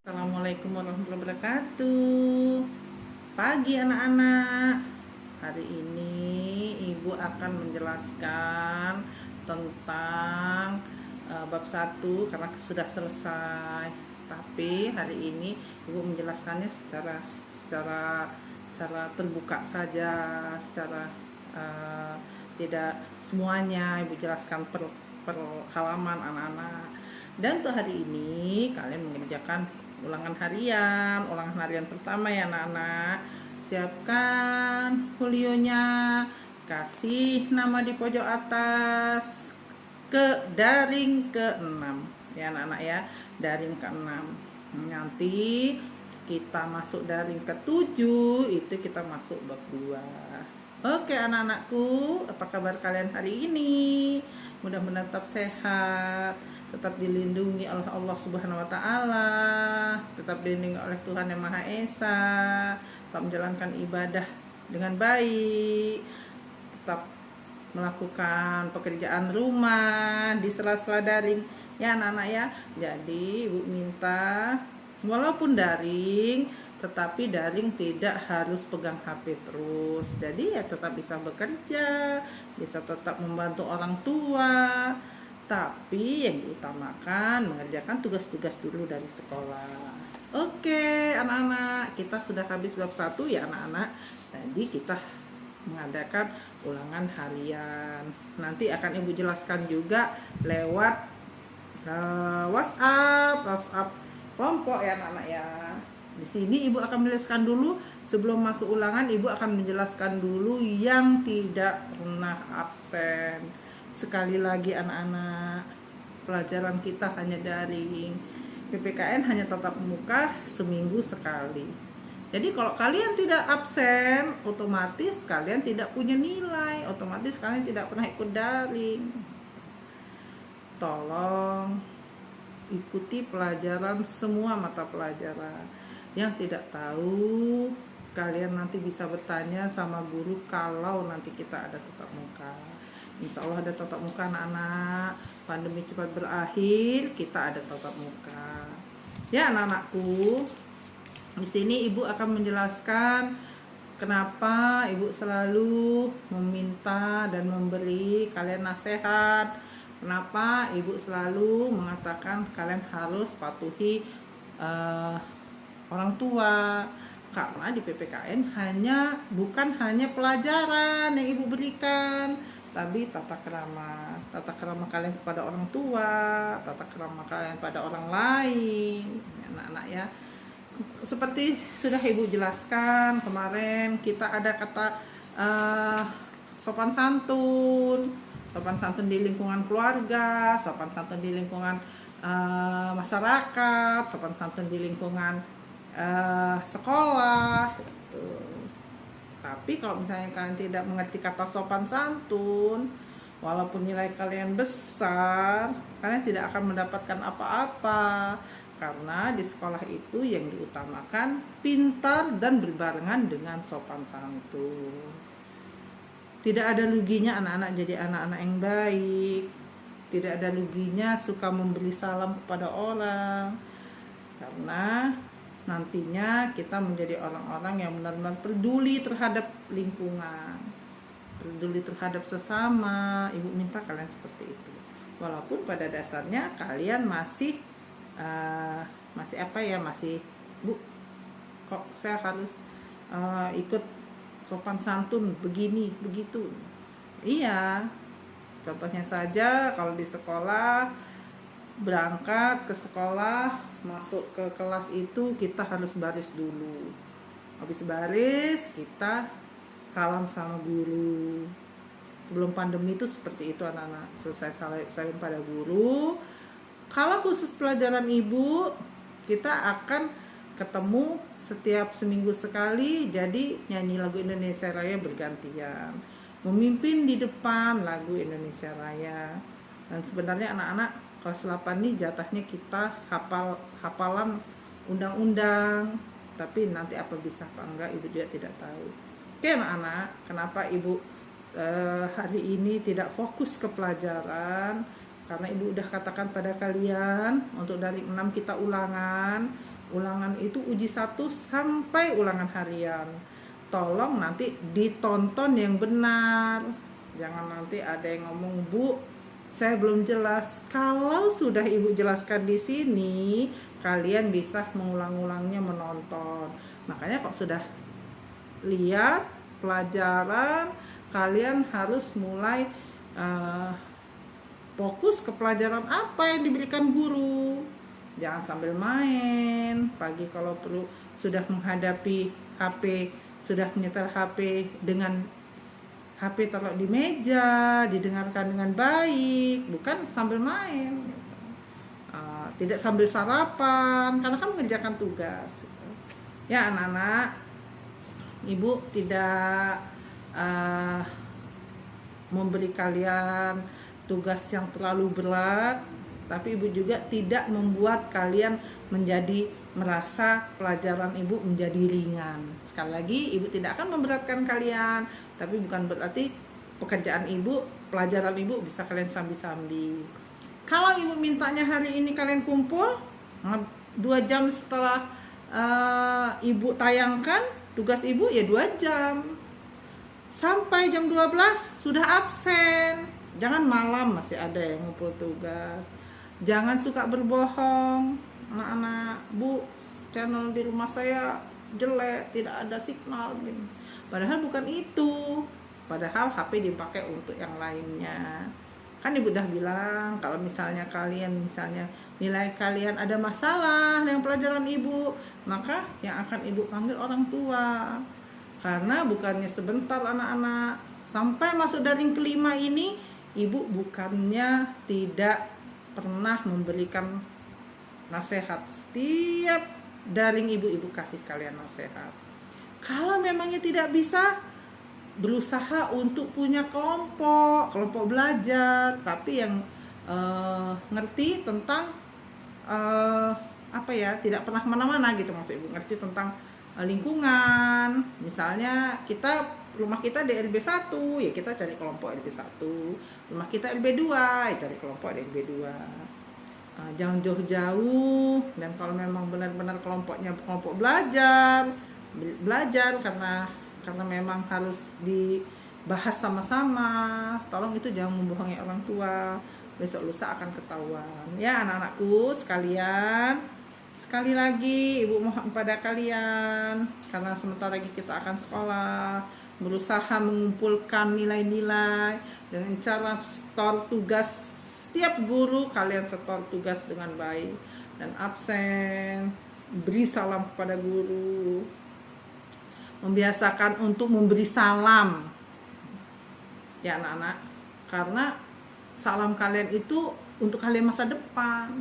Assalamualaikum warahmatullahi wabarakatuh. Pagi anak-anak. Hari ini Ibu akan menjelaskan tentang bab 1 karena sudah selesai. Tapi hari ini Ibu menjelaskannya secara terbuka saja, secara tidak semuanya Ibu jelaskan per halaman anak-anak. Dan untuk hari ini kalian mengerjakan ulangan harian pertama ya anak-anak. Siapkan folionya, kasih nama di pojok atas ke daring ke-6 ya anak-anak ya, daring ke-6. Nanti kita masuk daring ke-7 itu kita masuk bab 2. Oke anak-anakku, apa kabar kalian hari ini? Mudah-mudahan tetap sehat, tetap dilindungi oleh Allah Subhanahu wa taala, tetap dilindungi oleh Tuhan Yang Maha Esa, tetap menjalankan ibadah dengan baik, tetap melakukan pekerjaan rumah di sela-sela daring ya anak-anak ya. Jadi Ibu minta walaupun daring tetapi daring tidak harus pegang HP terus. Jadi ya tetap bisa bekerja, bisa tetap membantu orang tua, tapi yang diutamakan mengerjakan tugas-tugas dulu dari sekolah. Oke anak-anak, kita sudah habis bab 1 ya anak-anak. Jadi kita mengadakan ulangan harian. Nanti akan Ibu jelaskan juga lewat WhatsApp kelompok ya anak-anak ya. Di sini Ibu akan menjelaskan dulu, sebelum masuk ulangan Ibu akan menjelaskan dulu yang tidak pernah absen. Sekali lagi anak-anak, pelajaran kita hanya daring. PPKN hanya tatap muka seminggu sekali. Jadi kalau kalian tidak absen, otomatis kalian tidak punya nilai, otomatis kalian tidak pernah ikut daring. Tolong ikuti pelajaran semua mata pelajaran. Yang tidak tahu, kalian nanti bisa bertanya sama guru kalau nanti kita ada tatap muka. Insya Allah ada tatap muka anak-anak. Pandemi cepat berakhir, kita ada tatap muka. Ya anak-anakku, di sini Ibu akan menjelaskan kenapa Ibu selalu meminta dan memberi kalian nasihat. Kenapa Ibu selalu mengatakan kalian harus patuhi orang tua, karena di PPKN bukan hanya pelajaran yang Ibu berikan, tapi tata krama kalian kepada orang tua, tata krama kalian pada orang lain, anak-anak ya. Seperti sudah Ibu jelaskan kemarin, kita ada kata sopan santun di lingkungan keluarga, sopan santun di lingkungan masyarakat, sopan santun di lingkungan sekolah gitu. Tapi kalau misalnya kalian tidak mengerti kata sopan santun, walaupun nilai kalian besar, kalian tidak akan mendapatkan apa-apa, karena di sekolah itu yang diutamakan pintar dan berbarengan dengan sopan santun. Tidak ada ruginya anak-anak jadi anak-anak yang baik, tidak ada ruginya suka memberi salam kepada orang, karena nantinya kita menjadi orang-orang yang benar-benar peduli terhadap lingkungan, peduli terhadap sesama. Ibu minta kalian seperti itu. Walaupun pada dasarnya kalian masih Bu, kok saya harus ikut sopan santun begini begitu. Iya, contohnya saja kalau di sekolah, berangkat ke sekolah, masuk ke kelas itu kita harus baris dulu. Habis baris kita salam sama guru. Sebelum pandemi itu seperti itu anak-anak. Selesai salam pada guru. Kalau khusus pelajaran Ibu, kita akan ketemu setiap seminggu sekali. Jadi nyanyi lagu Indonesia Raya bergantian, memimpin di depan lagu Indonesia Raya. Dan sebenarnya anak-anak kelas 8 ini jatahnya kita hafalan undang-undang, tapi nanti apa bisa apa enggak Ibu juga tidak tahu. Oke anak-anak, kenapa Ibu hari ini tidak fokus ke pelajaran, karena ibu udah katakan pada kalian untuk dari 6 kita ulangan itu uji 1 sampai ulangan harian. Tolong nanti ditonton yang benar, jangan nanti ada yang ngomong, Bu saya belum jelas. Kalau sudah ibu jelaskan di sini, kalian bisa mengulang-ulangnya, menonton. Makanya kok sudah lihat pelajaran, kalian harus mulai fokus ke pelajaran apa yang diberikan guru. Jangan sambil main. Pagi kalau perlu sudah menghadapi HP, sudah menyetel HP dengan HP taruh di meja, didengarkan dengan baik, bukan sambil main. Tidak sambil sarapan, karena kan mengerjakan tugas. Ya anak-anak, ibu tidak memberi kalian tugas yang terlalu berat, tapi ibu juga tidak membuat kalian menjadi merasa pelajaran ibu menjadi ringan. Sekali lagi, ibu tidak akan memberatkan kalian, tapi bukan berarti pekerjaan ibu, pelajaran ibu bisa kalian sambi-sambi. Kalau ibu mintanya hari ini kalian kumpul 2 jam setelah ibu tayangkan tugas ibu, ya 2 jam sampai jam 12 sudah absen. Jangan malam masih ada yang ngumpul tugas. Jangan suka berbohong anak-anak, Bu channel di rumah saya jelek, tidak ada signal. Padahal bukan itu, padahal HP dipakai untuk yang lainnya. Kan ibu udah bilang, kalau misalnya nilai kalian ada masalah dengan pelajaran ibu, maka yang akan ibu panggil orang tua. Karena bukannya sebentar anak-anak, sampai masuk daring kelima ini, ibu bukannya tidak pernah memberikan nasihat. Setiap daring ibu kasih kalian nasihat. Kalau memangnya tidak bisa, berusaha untuk punya kelompok belajar, tapi yang ngerti tentang tidak pernah kemana-mana gitu, maksud ibu ngerti tentang lingkungan. Misalnya rumah kita di LB 1, ya kita cari kelompok LB 1. Rumah kita LB 2, ya cari kelompok di LB 2. Jangan jauh-jauh. Dan kalau memang benar-benar kelompoknya kelompok belajar karena memang harus dibahas sama-sama, tolong itu jangan membohongi orang tua. Besok lusa akan ketahuan. Ya anak-anakku sekalian, sekali lagi ibu mohon pada kalian, karena sebentar lagi kita akan sekolah, berusaha mengumpulkan nilai-nilai dengan cara setor tugas. Setiap guru kalian setor tugas dengan baik, dan absen beri salam kepada guru. Membiasakan untuk memberi salam ya anak-anak, karena salam kalian itu untuk kalian masa depan.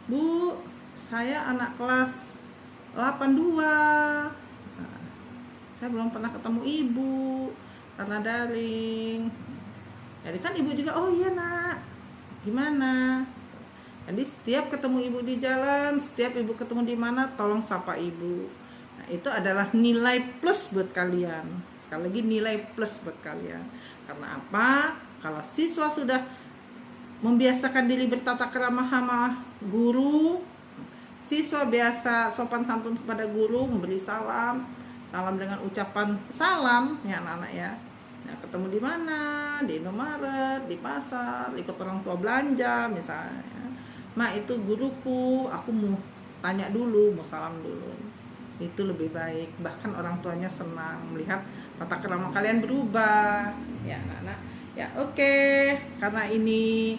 Bu, saya anak kelas 82, saya belum pernah ketemu ibu karena daring. Jadi kan ibu juga, oh iya nak, gimana? Jadi setiap ketemu ibu di jalan, setiap ibu ketemu di mana, tolong sapa ibu. Nah, itu adalah nilai plus buat kalian. Sekali lagi nilai plus buat kalian. Karena apa? Kalau siswa sudah membiasakan diri bertata krama sama guru, siswa biasa sopan santun kepada guru, memberi salam dengan ucapan salam ya anak-anak ya. Nah, ketemu di mana? Di Indomaret, di pasar, ikut orang tua belanja misalnya. Ma, itu guruku, aku mau tanya dulu, mau salam dulu. Itu lebih baik. Bahkan orang tuanya senang melihat tata krama kalian berubah. Ya anak-anak. Ya oke. Karena ini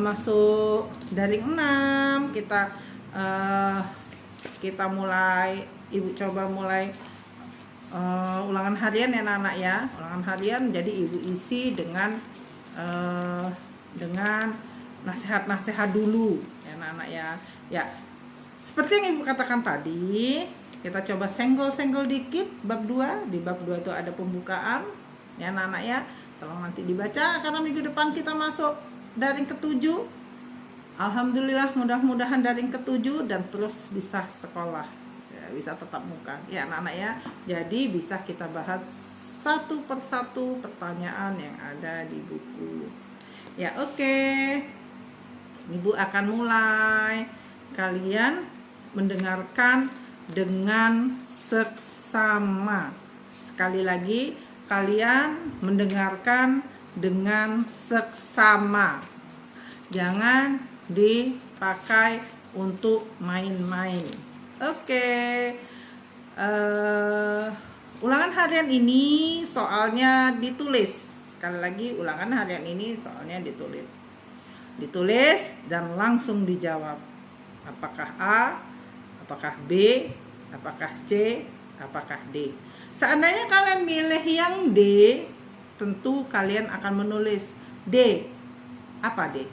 masuk daring 6, kita mulai, ibu coba mulai ulangan harian ya anak-anak ya. Ulangan harian jadi ibu isi dengan nasihat-nasihat dulu ya anak-anak ya. Ya, seperti yang ibu katakan tadi, kita coba senggol-senggol dikit bab 2. Di bab 2 itu ada pembukaan ya anak-anak ya. Tolong nanti dibaca karena minggu depan kita masuk daring ke-7. Alhamdulillah, mudah-mudahan daring ke-7 dan terus bisa sekolah ya, bisa tetap muka ya anak-anak ya. Jadi bisa kita bahas satu persatu pertanyaan yang ada di buku. Ya, oke. Ibu akan mulai. Kalian mendengarkan dengan seksama. Sekali lagi, kalian mendengarkan dengan seksama. Jangan dipakai untuk main-main. Oke. Ulangan harian ini soalnya ditulis. Sekali lagi, ulangan harian ini soalnya ditulis. Ditulis dan langsung dijawab. Apakah A, apakah B, apakah C, apakah D. Seandainya kalian milih yang D, tentu kalian akan menulis D. Apa D?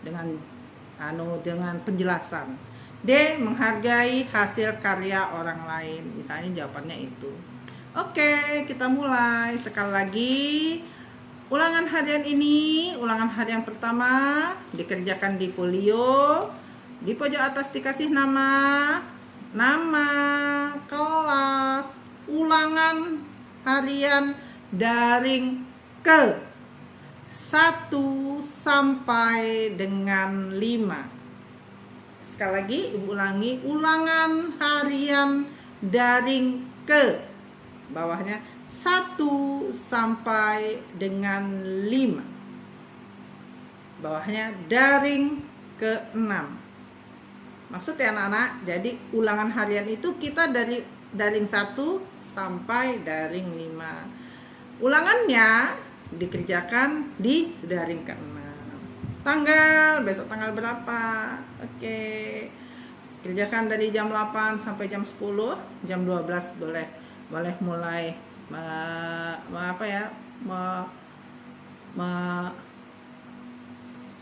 Dengan penjelasan. D, menghargai hasil karya orang lain. Misalnya jawabannya itu. Oke, kita mulai. Sekali lagi, ulangan harian ini, ulangan harian pertama dikerjakan di folio. Di pojok atas dikasih nama, kelas, ulangan harian daring ke 1 sampai dengan 5. Sekali lagi ibu ulangi, ulangan harian daring ke bawahnya 1 sampai dengan 5. Bawahnya daring ke 6. Maksudnya anak-anak, jadi ulangan harian itu kita dari daring 1 sampai daring 5. Ulangannya dikerjakan di daring ke-6. Besok tanggal berapa? Oke. Kerjakan dari jam 8 sampai jam 10, jam 12 boleh mulai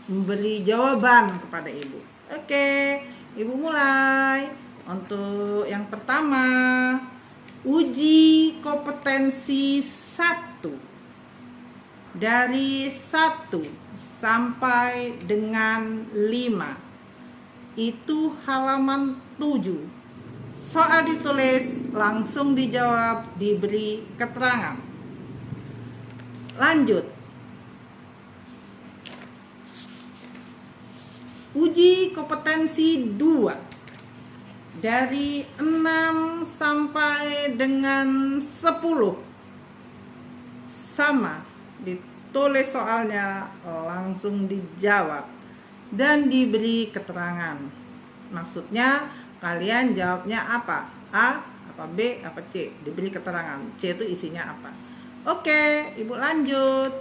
memberi jawaban kepada ibu. Oke, ibu mulai. Untuk yang pertama, uji kompetensi 1 dari 1 sampai dengan 5. Itu halaman 7. Soal ditulis, langsung dijawab, diberi keterangan. Lanjut. Uji kompetensi 2 dari 6 sampai dengan 10. Sama, ditulis soalnya, langsung dijawab dan diberi keterangan. Maksudnya kalian jawabnya apa? A, apa B, apa C? Diberi keterangan. C itu isinya apa? Oke, ibu lanjut.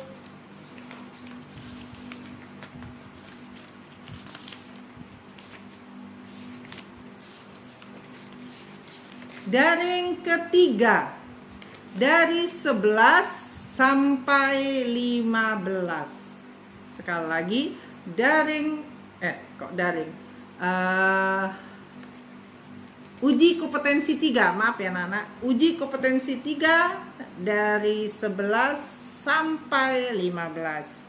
Daring ketiga dari 11 sampai 15. Sekali lagi, uji kompetensi 3, maaf ya anak-anak. Uji kompetensi 3 dari 11 sampai 15.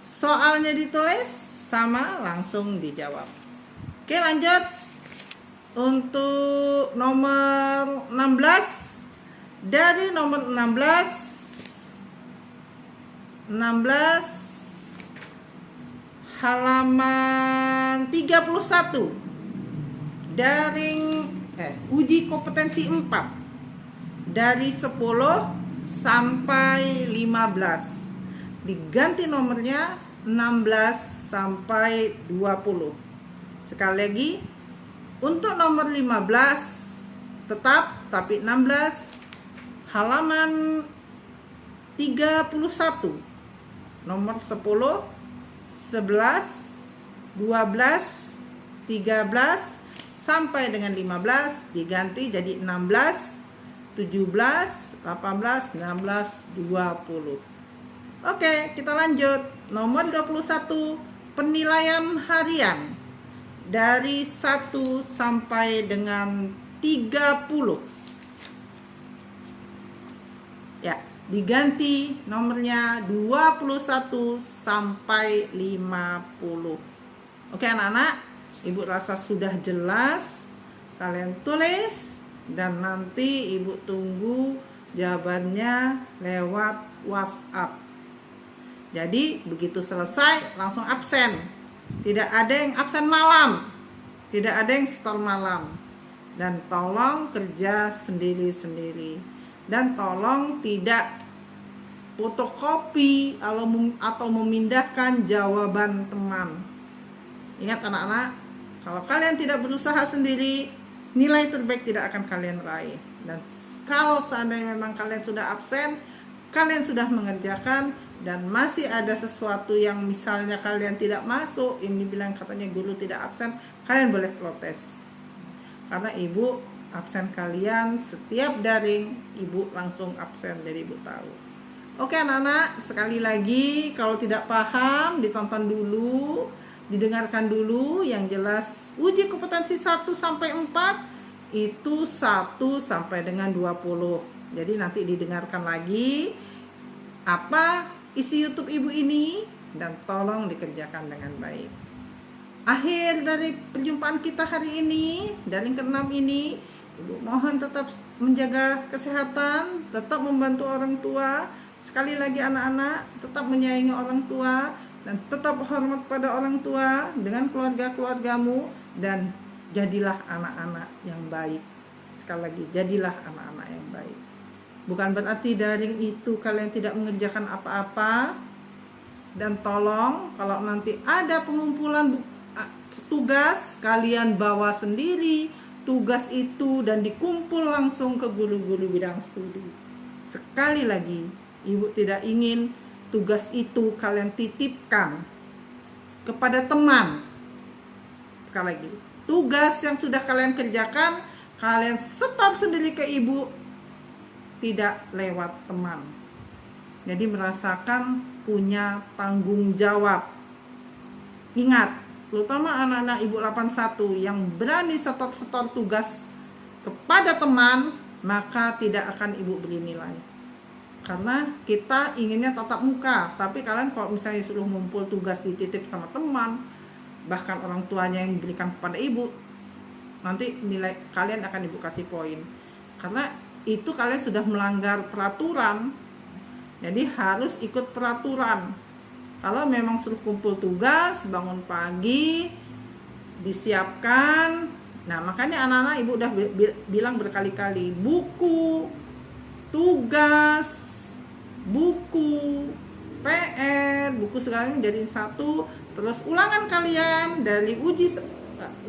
Soalnya ditulis sama, langsung dijawab. Oke, lanjut. Untuk nomor 16, dari nomor 16 halaman 31, daring uji kompetensi 4 dari 10 sampai 15. Diganti nomornya 16 sampai 20. Sekali lagi, untuk nomor 15 tetap, tapi 16 halaman 31. Nomor 10, 11, 12, 13 sampai dengan 15 diganti jadi 16, 17, 18, 19, 20. Oke, kita lanjut. Nomor 21, penilaian harian dari 1 sampai dengan 30. Ya, diganti nomornya 21 sampai 50. Oke anak-anak, ibu rasa sudah jelas. Kalian tulis dan nanti ibu tunggu jawabannya lewat WhatsApp. Jadi begitu selesai langsung absen. Tidak ada yang absen malam, tidak ada yang setor malam. Dan tolong kerja sendiri-sendiri. Dan tolong tidak fotokopi atau memindahkan jawaban teman. Ingat anak-anak, kalau kalian tidak berusaha sendiri, nilai terbaik tidak akan kalian raih. Dan kalau seandainya memang kalian sudah absen, kalian sudah mengerjakan dan masih ada sesuatu yang misalnya kalian tidak masuk, ini bilang katanya guru tidak absen, kalian boleh protes. Karena ibu absen kalian setiap daring, ibu langsung absen, jadi ibu tahu. Oke anak-anak, sekali lagi kalau tidak paham ditonton dulu, didengarkan dulu. Yang jelas uji kompetensi 1 sampai 4 itu 1 sampai dengan 20. Jadi nanti didengarkan lagi apa isi YouTube ibu ini dan tolong dikerjakan dengan baik. Akhir dari perjumpaan kita hari ini, daring ke-6 ini, ibu mohon tetap menjaga kesehatan, tetap membantu orang tua. Sekali lagi anak-anak, tetap menyayangi orang tua dan tetap hormat pada orang tua dengan keluarga-keluargamu, dan jadilah anak-anak yang baik. Sekali lagi, jadilah anak-anak yang baik. Bukan berarti daring itu kalian tidak mengerjakan apa-apa. Dan tolong kalau nanti ada pengumpulan tugas, kalian bawa sendiri tugas itu dan dikumpul langsung ke guru-guru bidang studi. Sekali lagi, ibu tidak ingin tugas itu kalian titipkan kepada teman. Sekali lagi, tugas yang sudah kalian kerjakan, kalian setor sendiri ke ibu, tidak lewat teman. Jadi merasakan punya tanggung jawab. Ingat, terutama anak-anak ibu 81 yang berani setor tugas kepada teman, maka tidak akan ibu beri nilai. Karena kita inginnya tatap muka, tapi kalian kalau misalnya suruh ngumpul tugas dititip sama teman, bahkan orang tuanya yang memberikan kepada ibu, nanti nilai kalian akan ibu kasih poin. Karena itu kalian sudah melanggar peraturan. Jadi harus ikut peraturan. Kalau memang suruh kumpul tugas, bangun pagi, disiapkan. Nah, makanya anak-anak ibu udah bilang berkali-kali, buku, tugas, buku, PR, buku sekarang jadiin satu, terus ulangan kalian dari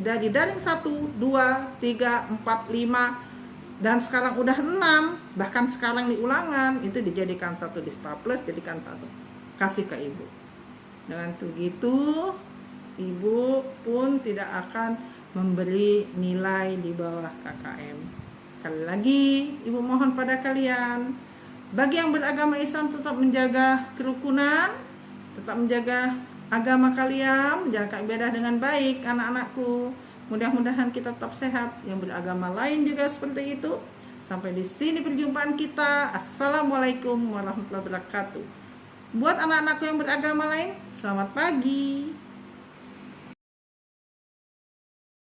daring 1, 2, 3, 4, 5, dan sekarang udah 6, bahkan sekarang di ulangan itu dijadikan satu, di staples jadikan satu, kasih ke ibu. Dengan begitu ibu pun tidak akan memberi nilai di bawah KKM. Sekali lagi ibu mohon pada kalian, bagi yang beragama Islam tetap menjaga kerukunan, tetap menjaga agama kalian, menjalankan ibadah dengan baik anak-anakku. Mudah-mudahan kita tetap sehat. Yang beragama lain juga seperti itu. Sampai di sini perjumpaan kita. Assalamualaikum warahmatullahi wabarakatuh. Buat anak-anakku yang beragama lain, selamat pagi.